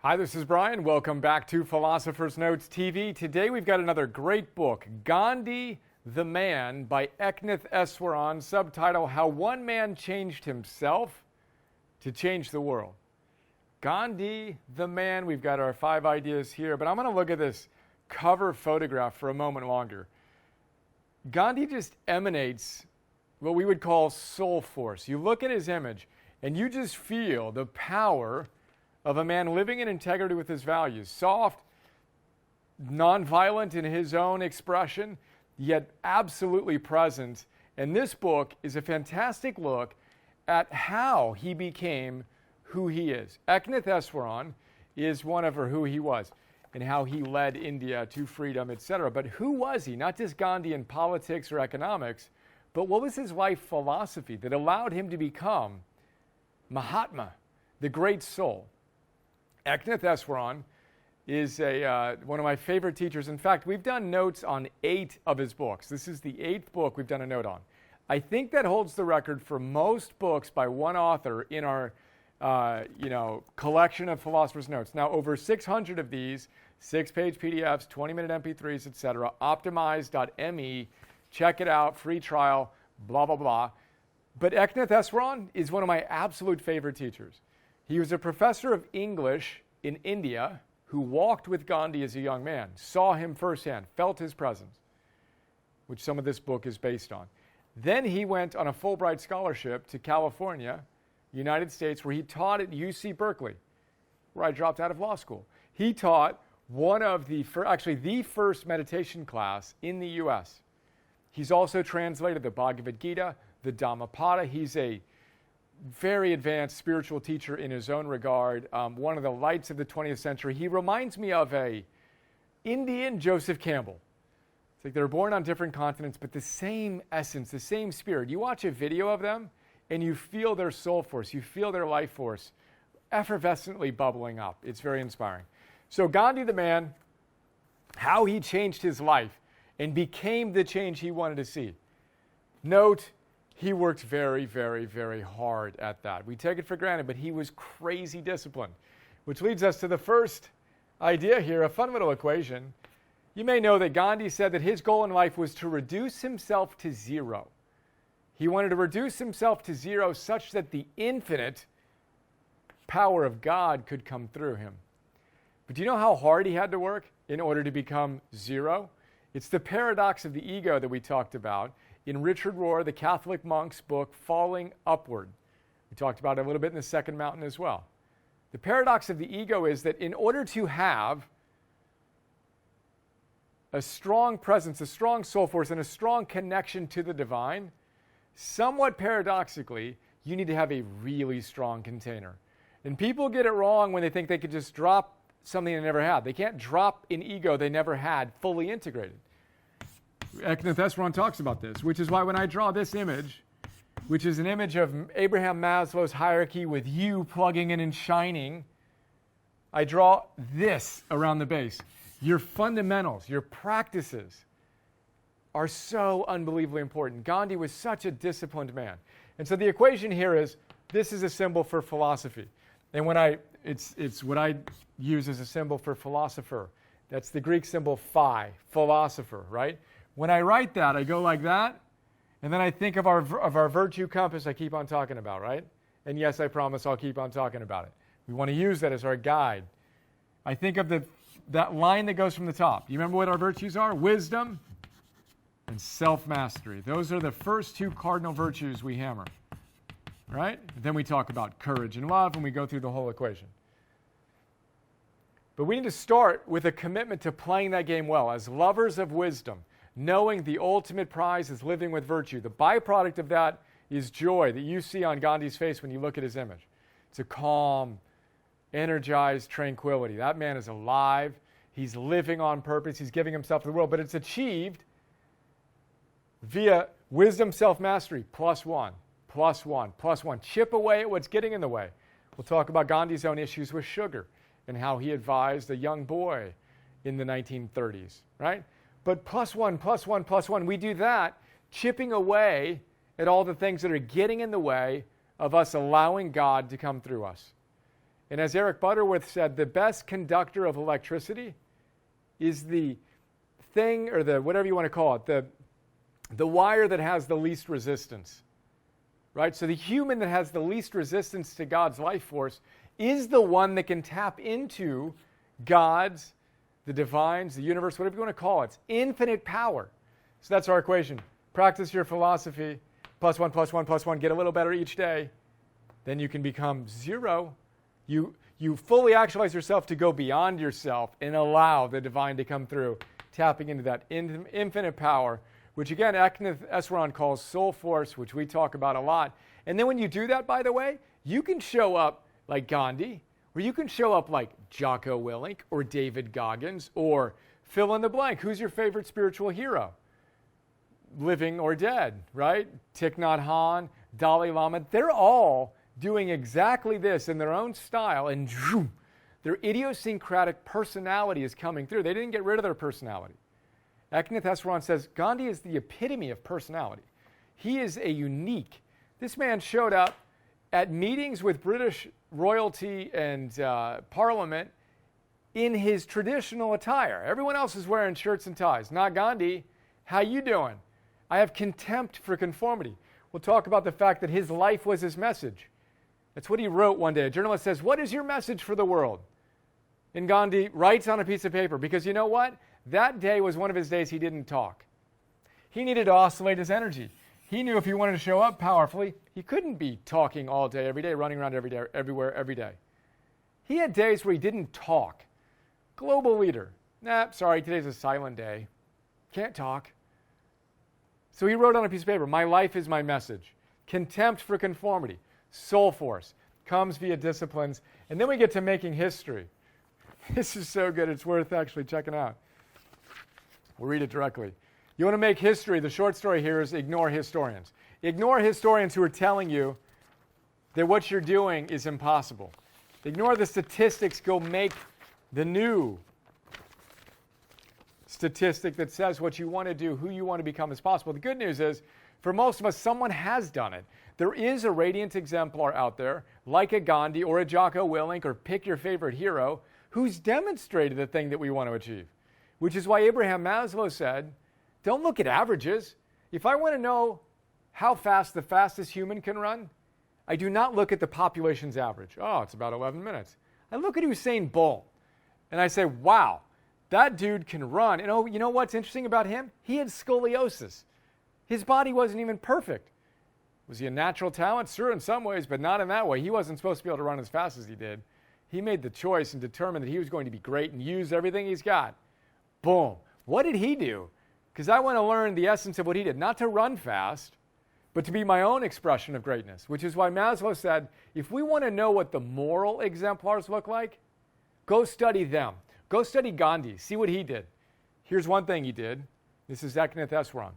Hi, this is Brian. Welcome back to Philosopher's Notes TV. Today we've got another great book, Gandhi the Man by Eknath Easwaran, subtitle, How One Man Changed Himself to Change the World. Gandhi the Man, we've got our 5 ideas here, but I'm going to look at this cover photograph for a moment longer. Gandhi just emanates what we would call soul force. You look at his image and you just feel the power of a man living in integrity with his values, soft, nonviolent in his own expression, yet absolutely present. And this book is a fantastic look at how he became who he is. Eknath Easwaran is one of who he was and how he led India to freedom, etc. But who was he? Not just Gandhi in politics or economics, but what was his life philosophy that allowed him to become Mahatma, the great soul? Eknath Easwaran is one of my favorite teachers. In fact, we've done notes on 8 of his books. This is the 8th book we've done a note on. I think that holds the record for most books by one author in our collection of Philosopher's Notes. Now, over 600 of these, 6-page PDFs, 20-minute MP3s, etc., optimize.me. Check it out, free trial, blah, blah, blah. But Eknath Easwaran is one of my absolute favorite teachers. He was a professor of English in India who walked with Gandhi as a young man, saw him firsthand, felt his presence, which some of this book is based on. Then he went on a Fulbright scholarship to California, United States, where he taught at UC Berkeley, where I dropped out of law school. He taught one of the first meditation class in the U.S. He's also translated the Bhagavad Gita, the Dhammapada. He's a very advanced spiritual teacher in his own regard, one of the lights of the 20th century. He reminds me of a Indian Joseph Campbell. It's like they're born on different continents, but the same essence, the same spirit. You watch a video of them, and you feel their soul force, you feel their life force effervescently bubbling up. It's very inspiring. So Gandhi the Man, how he changed his life and became the change he wanted to see. Note, he worked very, very, very hard at that. We take it for granted, but he was crazy disciplined, which leads us to the first idea here, a fun little equation. You may know that Gandhi said that his goal in life was to reduce himself to 0. He wanted to reduce himself to 0 such that the infinite power of God could come through him. But do you know how hard he had to work in order to become 0? It's the paradox of the ego that we talked about in Richard Rohr, the Catholic monk's book, Falling Upward. We talked about it a little bit in the Second Mountain as well. The paradox of the ego is that in order to have a strong presence, a strong soul force, and a strong connection to the divine, somewhat paradoxically, you need to have a really strong container. And people get it wrong when they think they could just drop something they never had. They can't drop an ego they never had fully integrated. Eknath Easwaran talks about this, which is why when I draw this image, which is an image of Abraham Maslow's hierarchy with you plugging in and shining, I draw this around the base. Your fundamentals, your practices are so unbelievably important. Gandhi was such a disciplined man. And so the equation here is, this is a symbol for philosophy. And it's what I use as a symbol for philosopher. That's the Greek symbol phi, philosopher, right? When I write that, I go like that, and then I think of our virtue compass I keep on talking about, right? And yes, I promise I'll keep on talking about it. We want to use that as our guide. I think of that line that goes from the top. You remember what our virtues are? Wisdom and self-mastery. Those are the first 2 cardinal virtues we hammer, right? Then we talk about courage and love, and we go through the whole equation. But we need to start with a commitment to playing that game well as lovers of wisdom, knowing the ultimate prize is living with virtue. The byproduct of that is joy that you see on Gandhi's face when you look at his image. It's a calm, energized tranquility. That man is alive. He's living on purpose. He's giving himself to the world. But it's achieved via wisdom, self-mastery, +1, +1, +1. Chip away at what's getting in the way. We'll talk about Gandhi's own issues with sugar and how he advised a young boy in the 1930s, right? But +1, +1, +1, we do that, chipping away at all the things that are getting in the way of us allowing God to come through us. And as Eric Butterworth said, the best conductor of electricity is the thing, or the whatever you want to call it, the wire that has the least resistance. Right? So the human that has the least resistance to God's life force is the one that can tap into God's, the divine's, the universe, whatever you want to call it. It's infinite power. So that's our equation. Practice your philosophy. Plus one, plus one, plus one. Get a little better each day. Then you can become zero. You fully actualize yourself to go beyond yourself and allow the divine to come through, tapping into that infinite power, which again, Eknath Easwaran calls soul force, which we talk about a lot. And then when you do that, by the way, you can show up like Gandhi, or you can show up like Jocko Willink, or David Goggins, or fill in the blank. Who's your favorite spiritual hero? Living or dead, right? Thich Nhat Hanh, Dalai Lama, they're all doing exactly this in their own style, and their idiosyncratic personality is coming through. They didn't get rid of their personality. Eknath Easwaran says Gandhi is the epitome of personality. He is a unique. This man showed up at meetings with British royalty and parliament in his traditional attire. Everyone else is wearing shirts and ties. Not Gandhi. How you doing? I have contempt for conformity. We'll talk about the fact that his life was his message. That's what he wrote one day. A journalist says, "What is your message for the world?" And Gandhi writes on a piece of paper, because you know what? That day was one of his days he didn't talk. He needed to oscillate his energy. He knew if he wanted to show up powerfully, he couldn't be talking all day, every day, running around every day, everywhere, every day. He had days where he didn't talk. Global leader. Nah, sorry, today's a silent day. Can't talk. So he wrote on a piece of paper, "My life is my message. Contempt for conformity. Soul force. Comes via disciplines." And then we get to making history. This is so good, it's worth actually checking out. We'll read it directly. You want to make history, the short story here is ignore historians. Ignore historians who are telling you that what you're doing is impossible. Ignore the statistics, go make the new statistic that says what you want to do, who you want to become is possible. The good news is, for most of us, someone has done it. There is a radiant exemplar out there, like a Gandhi or a Jocko Willink, or pick your favorite hero, who's demonstrated the thing that we want to achieve. Which is why Abraham Maslow said, don't look at averages. If I want to know how fast the fastest human can run, I do not look at the population's average. Oh, it's about 11 minutes. I look at Usain Bolt, and I say, wow, that dude can run. And oh, you know what's interesting about him? He had scoliosis. His body wasn't even perfect. Was he a natural talent? Sure, in some ways, but not in that way. He wasn't supposed to be able to run as fast as he did. He made the choice and determined that he was going to be great and use everything he's got. Boom. What did he do? Because I want to learn the essence of what he did. Not to run fast, but to be my own expression of greatness. Which is why Maslow said, if we want to know what the moral exemplars look like, go study them. Go study Gandhi. See what he did. Here's one thing he did. This is Eknath Easwaran.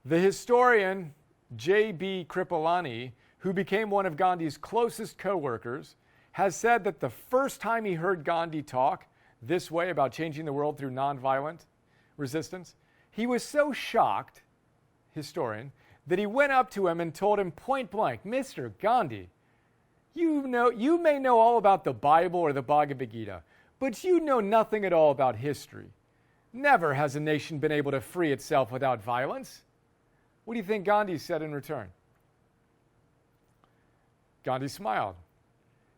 The historian J.B. Kripalani, who became one of Gandhi's closest co-workers, has said that the first time he heard Gandhi talk this way about changing the world through nonviolent resistance, he was so shocked, historian, that he went up to him and told him point blank, "Mr. Gandhi, you may know all about the Bible or the Bhagavad Gita, but you know nothing at all about history. Never has a nation been able to free itself without violence." What do you think Gandhi said in return? Gandhi smiled.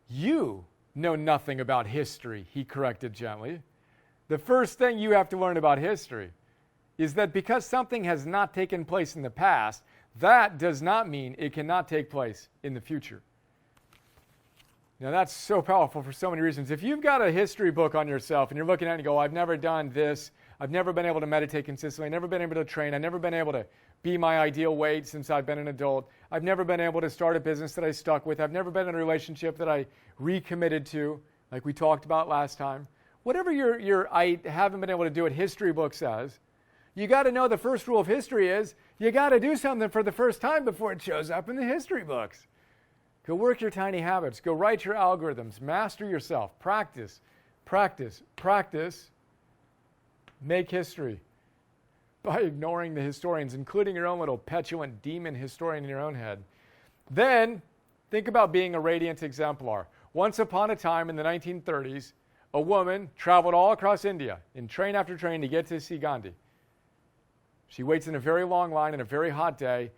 "You know nothing about history," he corrected gently. The first thing you have to learn about history is that because something has not taken place in the past, that does not mean it cannot take place in the future. Now that's so powerful for so many reasons. If you've got a history book on yourself and you're looking at it and you go, I've never done this, I've never been able to meditate consistently, I've never been able to train, I've never been able to be my ideal weight since I've been an adult, I've never been able to start a business that I stuck with, I've never been in a relationship that I recommitted to, like we talked about last time. Whatever your I haven't been able to do it history book says, you got to know the first rule of history is you got to do something for the first time before it shows up in the history books. Go work your tiny habits. Go write your algorithms. Master yourself. Practice, practice, practice. Make history by ignoring the historians, including your own little petulant demon historian in your own head. Then Think about being a radiant exemplar. Once upon a time in the 1930s, a woman traveled all across India in train after train to get to see Gandhi. She waits in a very long line on a very hot day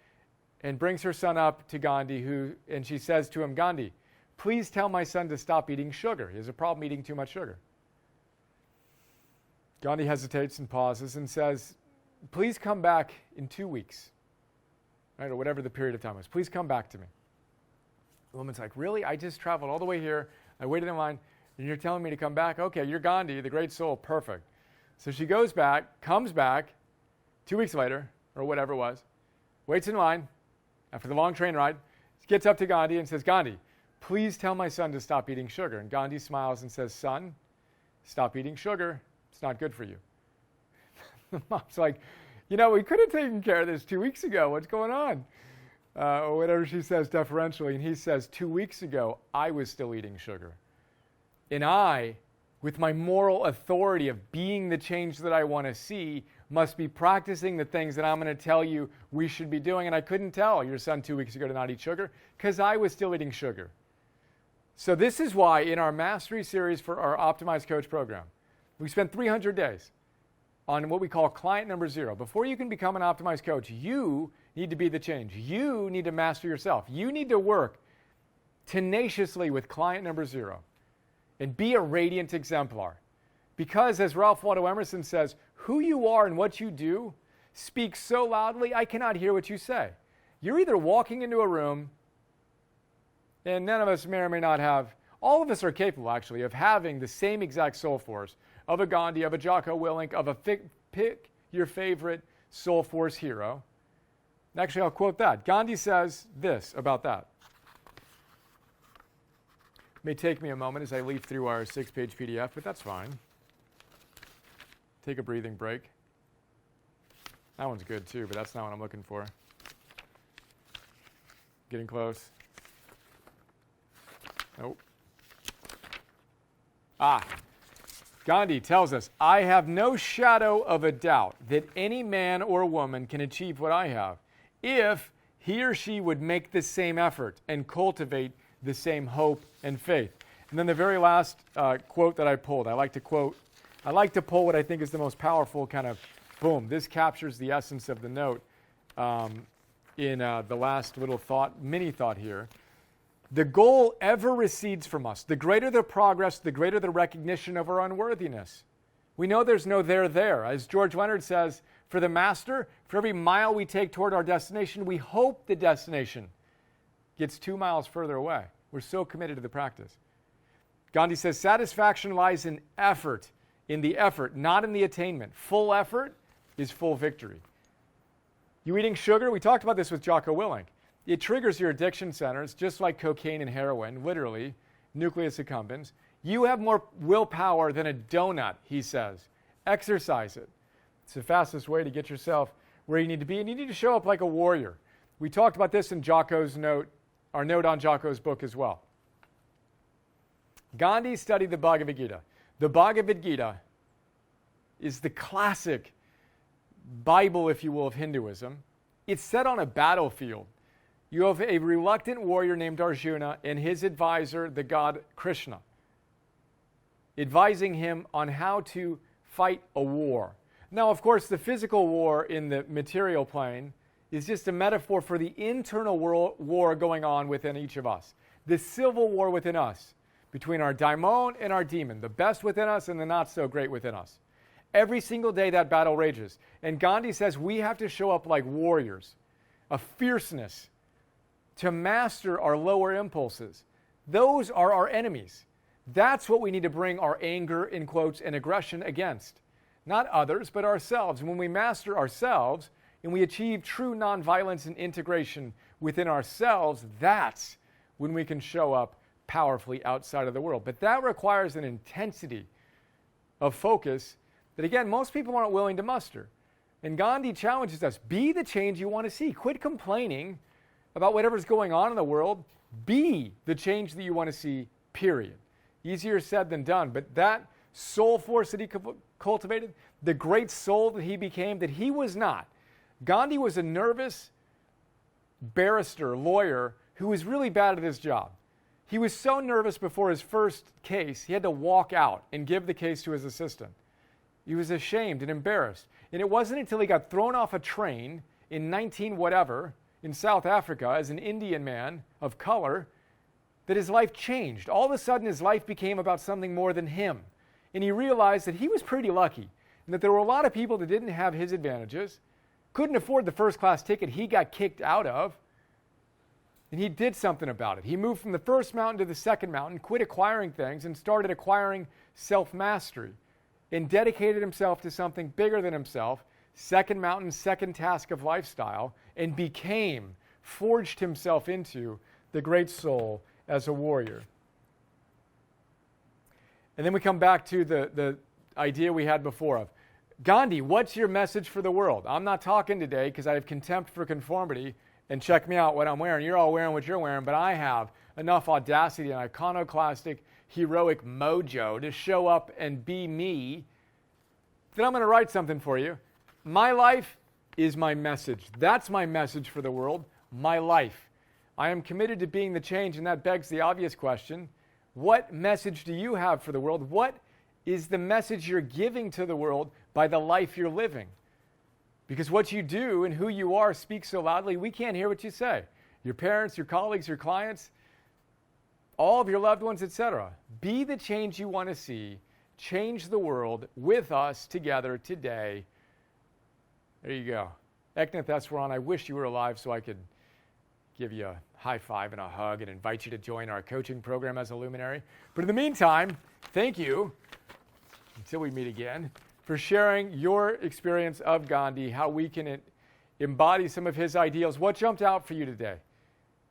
and brings her son up to Gandhi, and she says to him, Gandhi, please tell my son to stop eating sugar. He has a problem eating too much sugar. Gandhi hesitates and pauses and says, please come back in 2 weeks, right, or whatever the period of time was. Please come back to me. The woman's like, really? I just traveled all the way here. I waited in line, and you're telling me to come back? Okay, you're Gandhi, the great soul. Perfect. So she goes back, comes back 2 weeks later, or whatever it was, waits in line after the long train ride, gets up to Gandhi and says, Gandhi, please tell my son to stop eating sugar. And Gandhi smiles and says, son, stop eating sugar. It's not good for you. The mom's like, we could have taken care of this 2 weeks ago. What's going on? Or whatever she says deferentially. And he says, 2 weeks ago, I was still eating sugar. And I, with my moral authority of being the change that I want to see, must be practicing the things that I'm going to tell you we should be doing. And I couldn't tell your son 2 weeks ago to not eat sugar because I was still eating sugar. So this is why in our Mastery series for our Optimized Coach program, we spent 300 days on what we call client number 0. Before you can become an optimized coach, you need to be the change. You need to master yourself. You need to work tenaciously with client number 0 and be a radiant exemplar. Because as Ralph Waldo Emerson says, who you are and what you do speaks so loudly I cannot hear what you say. You're either walking into a room, and none of us may or may not have, all of us are capable actually of having the same exact soul force of a Gandhi, of a Jocko Willink, of a pick your favorite soul force hero. Actually, I'll quote that. Gandhi says this about that. It may take me a moment as I leaf through our 6-page PDF, but that's fine. Take a breathing break. That one's good too, but that's not what I'm looking for. Getting close. Nope. Gandhi tells us, I have no shadow of a doubt that any man or woman can achieve what I have if he or she would make the same effort and cultivate the same hope and faith. And then the very last quote that I pulled, I like to pull what I think is the most powerful kind of, boom, this captures the essence of the note in the last little mini thought here. The goal ever recedes from us. The greater the progress, the greater the recognition of our unworthiness. We know there's no there. As George Leonard says, for the master, for every mile we take toward our destination, we hope the destination gets 2 miles further away. We're so committed to the practice. Gandhi says, satisfaction lies in the effort, not in the attainment. Full effort is full victory. You eating sugar? We talked about this with Jocko Willink. It triggers your addiction centers, just like cocaine and heroin, literally, nucleus accumbens. You have more willpower than a donut, he says. Exercise it. It's the fastest way to get yourself where you need to be, and you need to show up like a warrior. We talked about this in Jocko's note, our note on Jocko's book as well. Gandhi studied the Bhagavad Gita. The Bhagavad Gita is the classic Bible, if you will, of Hinduism. It's set on a battlefield. You have a reluctant warrior named Arjuna and his advisor, the god Krishna, advising him on how to fight a war. Now, of course, the physical war in the material plane is just a metaphor for the internal war going on within each of us. The civil war within us, between our daimon and our demon, the best within us and the not so great within us. Every single day that battle rages. And Gandhi says we have to show up like warriors, a fierceness, to master our lower impulses. Those are our enemies. That's what we need to bring our anger, in quotes, and aggression against. Not others, but ourselves. And when we master ourselves and we achieve true nonviolence and integration within ourselves, that's when we can show up powerfully outside of the world. But that requires an intensity of focus that, again, most people aren't willing to muster. And Gandhi challenges us, be the change you want to see. Quit complaining about whatever's going on in the world. Be the change that you want to see, period. Easier said than done, but that soul force that he cultivated, the great soul that he became, that he was not. Gandhi was a nervous barrister, lawyer, who was really bad at his job. He was so nervous before his first case, he had to walk out and give the case to his assistant. He was ashamed and embarrassed. And it wasn't until he got thrown off a train in 19 whatever in South Africa as an Indian man of color that his life changed. All of a sudden, his life became about something more than him. And he realized that he was pretty lucky and that there were a lot of people that didn't have his advantages, couldn't afford the first-class ticket he got kicked out of, and he did something about it. He moved from the first mountain to the second mountain, quit acquiring things, and started acquiring self-mastery, and dedicated himself to something bigger than himself, second mountain, second task of lifestyle, and forged himself into the great soul as a warrior. And then we come back to the idea we had before of, Gandhi, what's your message for the world? I'm not talking today because I have contempt for conformity, and check me out what I'm wearing. You're all wearing what you're wearing, but I have enough audacity and iconoclastic, heroic mojo to show up and be me that I'm going to write something for you. My life is my message. That's my message for the world, my life. I am committed to being the change, and that begs the obvious question. What message do you have for the world? What is the message you're giving to the world by the life you're living? Because what you do and who you are speaks so loudly, we can't hear what you say. Your parents, your colleagues, your clients, all of your loved ones, etc. Be the change you want to see. Change the world with us together today. There you go. Eknath Easwaran, I wish you were alive so I could give you a high five and a hug and invite you to join our coaching program as a luminary. But in the meantime, thank you, until we meet again, for sharing your experience of Gandhi, how we can embody some of his ideals. What jumped out for you today?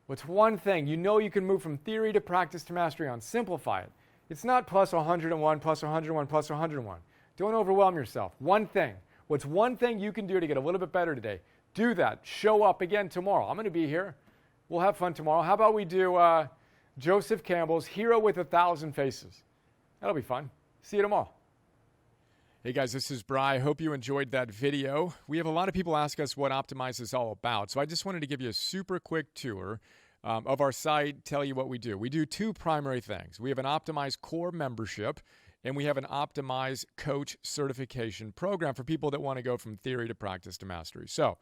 What's one thing? You know you can move from theory to practice to mastery on. Simplify it. It's not plus 101, plus 101, plus 101. Don't overwhelm yourself. One thing. What's one thing you can do to get a little bit better today? Do that. Show up again tomorrow. I'm going to be here. We'll have fun tomorrow. How about we do Joseph Campbell's Hero with 1,000 Faces? That'll be fun. See you tomorrow. Hey guys, this is Bri. I hope you enjoyed that video. We have a lot of people ask us what Optimize is all about, so I just wanted to give you a super quick tour of our site, tell you what we do. We do two primary things. We have an Optimize core membership, and we have an Optimize coach certification program for people that want to go from theory to practice to mastery. So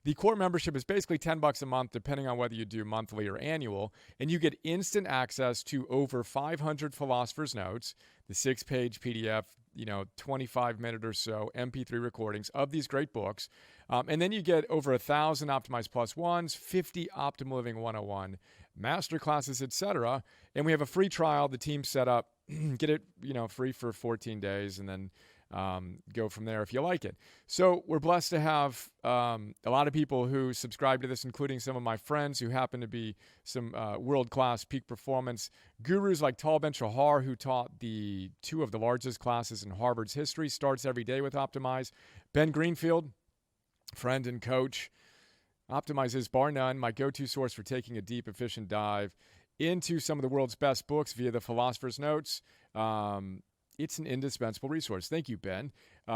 the core membership is basically $10 a month, depending on whether you do monthly or annual, and you get instant access to over 500 philosophers' notes, the 6-page PDF, 25-minute or so MP3 recordings of these great books. And then you get over 1,000 Optimize Plus Ones, 50 Optimal Living 101 masterclasses, etc. And we have a free trial the team set up. Get it, free for 14 days, and then go from there if you like it. So we're blessed to have a lot of people who subscribe to this, including some of my friends who happen to be some world-class peak performance gurus like Tal Ben-Shahar, who taught the two of the largest classes in Harvard's history, starts every day with Optimize. Ben Greenfield, friend and coach. Optimize is, bar none, my go-to source for taking a deep, efficient dive into some of the world's best books via the Philosopher's Notes. It's an indispensable resource. Thank you, Ben.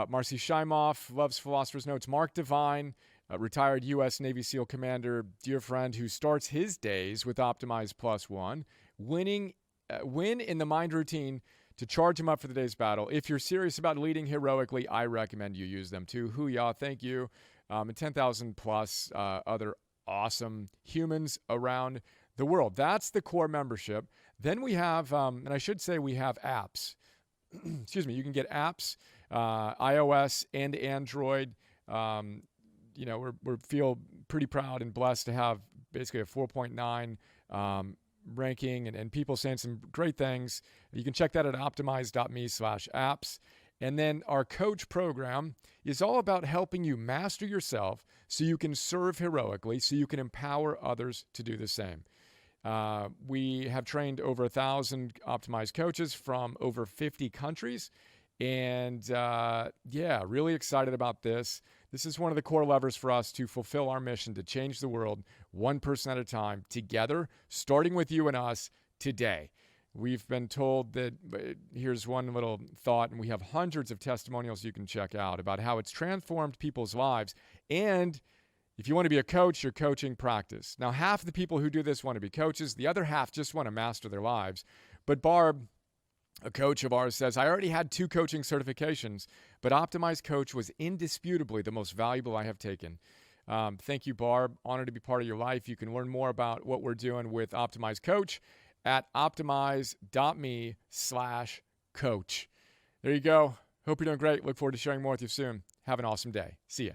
Marcy Shimoff loves Philosopher's Notes. Mark Devine, retired U.S. Navy SEAL commander, dear friend who starts his days with Optimize Plus One. Win in the mind routine to charge him up for the day's battle. If you're serious about leading heroically, I recommend you use them too. Hoo-yah, thank you. And 10,000 plus other awesome humans around the world. That's the core membership. Then we have, and I should say we have apps. Excuse me, you can get apps, iOS and Android. We feel pretty proud and blessed to have basically a 4.9 ranking and people saying some great things. You can check that at optimize.me/apps. And then our coach program is all about helping you master yourself so you can serve heroically, so you can empower others to do the same. We have trained over 1,000 Optimized coaches from over 50 countries. And really excited about this. This is one of the core levers for us to fulfill our mission to change the world one person at a time together, starting with you and us today. We've been told that, here's one little thought, and we have hundreds of testimonials you can check out about how it's transformed people's lives and If you want to be a coach, you're coaching practice. Now, half of the people who do this want to be coaches. The other half just want to master their lives. But Barb, a coach of ours, says, I already had 2 coaching certifications, but Optimize Coach was indisputably the most valuable I have taken. Thank you, Barb. Honored to be part of your life. You can learn more about what we're doing with Optimize Coach at optimize.me/coach. There you go. Hope you're doing great. Look forward to sharing more with you soon. Have an awesome day. See ya.